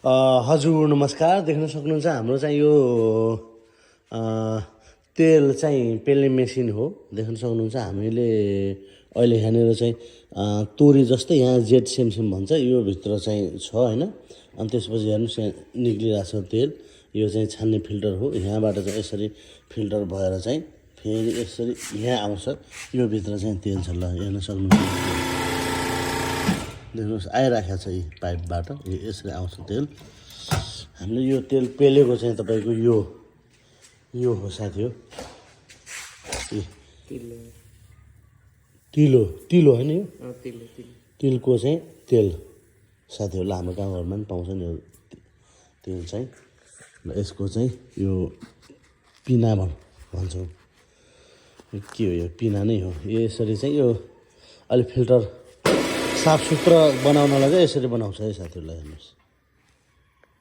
हजुर नमस्कार। देख्न सक्नुहुन्छ हाम्रो चाहिँ यो तेल चाहिँ पेल्ने मेसिन हो। देख्न सक्नुहुन्छ हामीले अहिले यहाँनिर चाहिँ तोरी जस्तै यहाँ जेट सेमसेम भन्छ यो भित्र चाहिँ छ हैन। अनि त्यसपछि हेर्नुस् यहाँ निक्लिरहेको छ तेल। यो चाहिँ छान्ने फिल्टर हो। यहाँबाट चाहिँ यसरी फिल्टर भएर चाहिँ फेरि यसरी यहाँ आउँछ। यो भित्र चाहिँ तेल छ। ल हेर्न सक्नुहुन्छ, देख्नुहोस् आइराखेको छ यी पाइपबाट यसरी आउँछ तेल। हामीले यो तेल पेलेको चाहिँ तपाईँको यो हो साथी हो। तिलो होइन यो तिलको चाहिँ तेल साथी हो। ल हाम्रो गाउँघरमा पनि पाउँछ नि यो तेल चाहिँ। ल यसको चाहिँ यो पिना भन्छौँ। के हो यो पिना नै हो। यसरी चाहिँ यो अलि फिल्टर साफ सुथरा बनाउनलाई चाहिँ यसरी बनाउँछ है साथीहरूलाई। हेर्नुहोस्